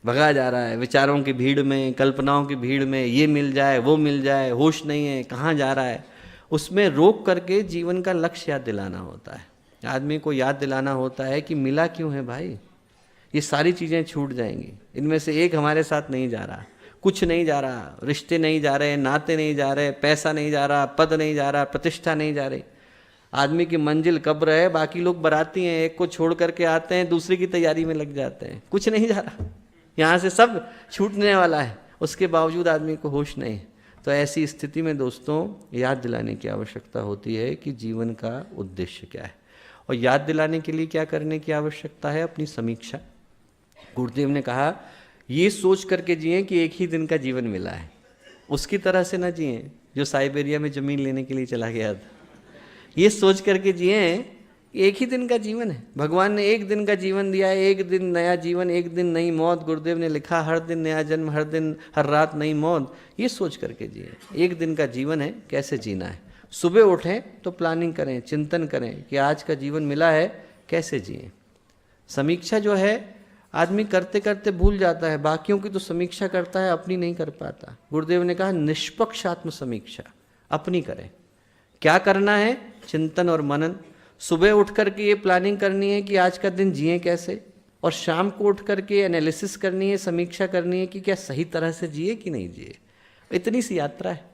भगा जा रहा है विचारों की भीड़ में, कल्पनाओं की भीड़ में, ये मिल जाए वो मिल जाए, होश नहीं है कहाँ जा रहा है। उसमें रोक करके जीवन का लक्ष्य याद दिलाना होता है। आदमी को याद दिलाना होता है कि मिला क्यों है भाई। ये सारी चीज़ें छूट जाएंगी, इनमें से एक हमारे साथ नहीं जा रहा, कुछ नहीं जा रहा, रिश्ते नहीं जा रहे, नाते नहीं जा रहे, पैसा नहीं जा रहा, पद नहीं जा रहा, प्रतिष्ठा नहीं जा रही। आदमी की मंजिल कब्र है, बाकी लोग बराती हैं, एक को छोड़ करके आते हैं, दूसरे की तैयारी में लग जाते हैं, कुछ नहीं जा रहा, यहाँ से सब छूटने वाला है, उसके बावजूद आदमी को होश नहीं। तो ऐसी स्थिति में दोस्तों याद दिलाने की आवश्यकता होती है कि जीवन का उद्देश्य क्या है। और याद दिलाने के लिए क्या करने की आवश्यकता है? अपनी समीक्षा। गुरुदेव ने कहा ये सोच करके जिए कि एक ही दिन का जीवन मिला है, उसकी तरह से ना जिए जो साइबेरिया में ज़मीन लेने के लिए चला गया था। ये सोच करके जिए एक ही दिन का जीवन है, भगवान ने एक दिन का जीवन दिया है, एक दिन नया जीवन, एक दिन नई मौत। गुरुदेव ने लिखा हर दिन नया जन्म, हर दिन हर रात नई मौत। ये सोच करके जिए, एक दिन का जीवन है, कैसे जीना है। सुबह उठें तो प्लानिंग करें, चिंतन करें कि आज का जीवन मिला है, कैसे जिए। समीक्षा जो है आदमी करते करते भूल जाता है, बाकियों की तो समीक्षा करता है, अपनी नहीं कर पाता। गुरुदेव ने कहा निष्पक्ष आत्म समीक्षा अपनी करें। क्या करना है? चिंतन और मनन। सुबह उठ करके ये प्लानिंग करनी है कि आज का दिन जिए कैसे, और शाम को उठ करके एनालिसिस करनी है, समीक्षा करनी है कि क्या सही तरह से जिए कि नहीं जिए। इतनी सी यात्रा है।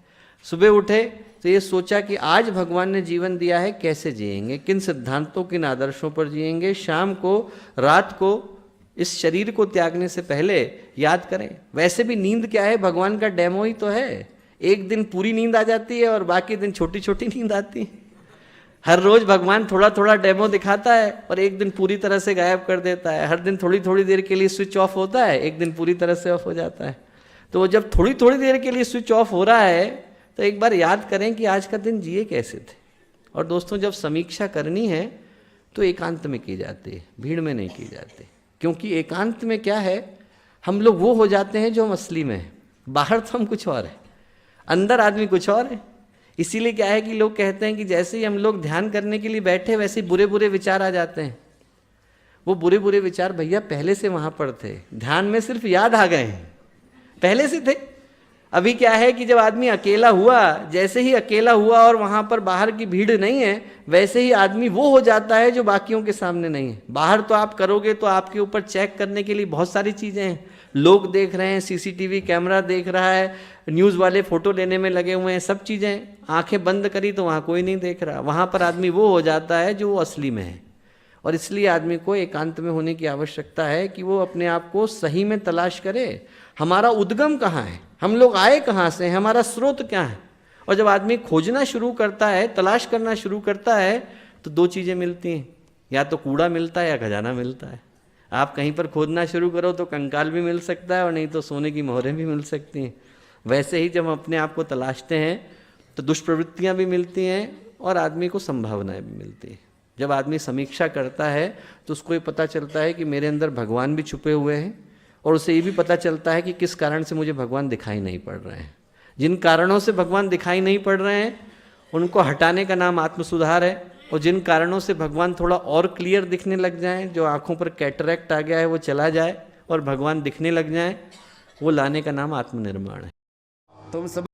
सुबह उठे तो ये सोचा कि आज भगवान ने जीवन दिया है, कैसे जिएंगे, किन सिद्धांतों, किन आदर्शों पर जिएंगे। शाम को, रात को इस शरीर को त्यागने से पहले याद करें। वैसे भी नींद क्या है? भगवान का डेमो ही तो है। एक दिन पूरी नींद आ जाती है और बाकी दिन छोटी छोटी नींद आती है। हर रोज भगवान थोड़ा थोड़ा डेमो दिखाता है और एक दिन पूरी तरह से गायब कर देता है। हर दिन थोड़ी थोड़ी देर के लिए स्विच ऑफ होता है, एक दिन पूरी तरह से ऑफ हो जाता है। तो जब थोड़ी थोड़ी देर के लिए स्विच ऑफ हो रहा है तो एक बार याद करें कि आज का दिन जिए कैसे थे। और दोस्तों जब समीक्षा करनी है तो एकांत में की जाती है, भीड़ में नहीं की जाती। क्योंकि एकांत में क्या है, हम लोग वो हो जाते हैं जो हम असली में हैं। बाहर तो हम कुछ और है, अंदर आदमी कुछ और है। इसीलिए क्या है कि लोग कहते हैं कि जैसे ही हम लोग ध्यान करने के लिए बैठे वैसे ही बुरे बुरे विचार आ जाते हैं। वो बुरे बुरे विचार भैया पहले से वहाँ पर थे, ध्यान में सिर्फ याद आ गए हैं, पहले से थे। अभी क्या है कि जब आदमी अकेला हुआ, जैसे ही अकेला हुआ और वहाँ पर बाहर की भीड़ नहीं है, वैसे ही आदमी वो हो जाता है जो बाकियों के सामने नहीं है। बाहर तो आप करोगे तो आपके ऊपर चेक करने के लिए बहुत सारी चीज़ें हैं, लोग देख रहे हैं, सीसीटीवी कैमरा देख रहा है, न्यूज़ वाले फ़ोटो लेने में लगे हुए हैं, सब चीज़ें। आंखें बंद करी तो वहाँ कोई नहीं देख रहा। वहाँ पर आदमी वो हो जाता है जो वो असली में है। और इसलिए आदमी को एकांत में होने की आवश्यकता है कि वो अपने आप को सही में तलाश करे। हमारा उद्गम कहाँ है, हम लोग आए कहाँ से, हमारा स्रोत क्या है। और जब आदमी खोजना शुरू करता है, तलाश करना शुरू करता है, तो दो चीज़ें मिलती हैं, या तो कूड़ा मिलता है या खजाना मिलता है। आप कहीं पर खोदना शुरू करो तो कंकाल भी मिल सकता है और नहीं तो सोने की मोहरें भी मिल सकती हैं। वैसे ही जब हम अपने आप को तलाशते हैं तो दुष्प्रवृत्तियाँ भी मिलती हैं और आदमी को संभावनाएं भी मिलती हैं। जब आदमी समीक्षा करता है तो उसको ये पता चलता है कि मेरे अंदर भगवान भी छुपे हुए हैं, और उसे ये भी पता चलता है कि किस कारण से मुझे भगवान दिखाई नहीं पड़ रहे हैं। जिन कारणों से भगवान दिखाई नहीं पड़ रहे हैं उनको हटाने का नाम आत्मसुधार है, और जिन कारणों से भगवान थोड़ा और क्लियर दिखने लग जाएं, जो आँखों पर कैटरैक्ट आ गया है वो चला जाए और भगवान दिखने लग जाएं, वो लाने का नाम आत्मनिर्माण है। तुम सब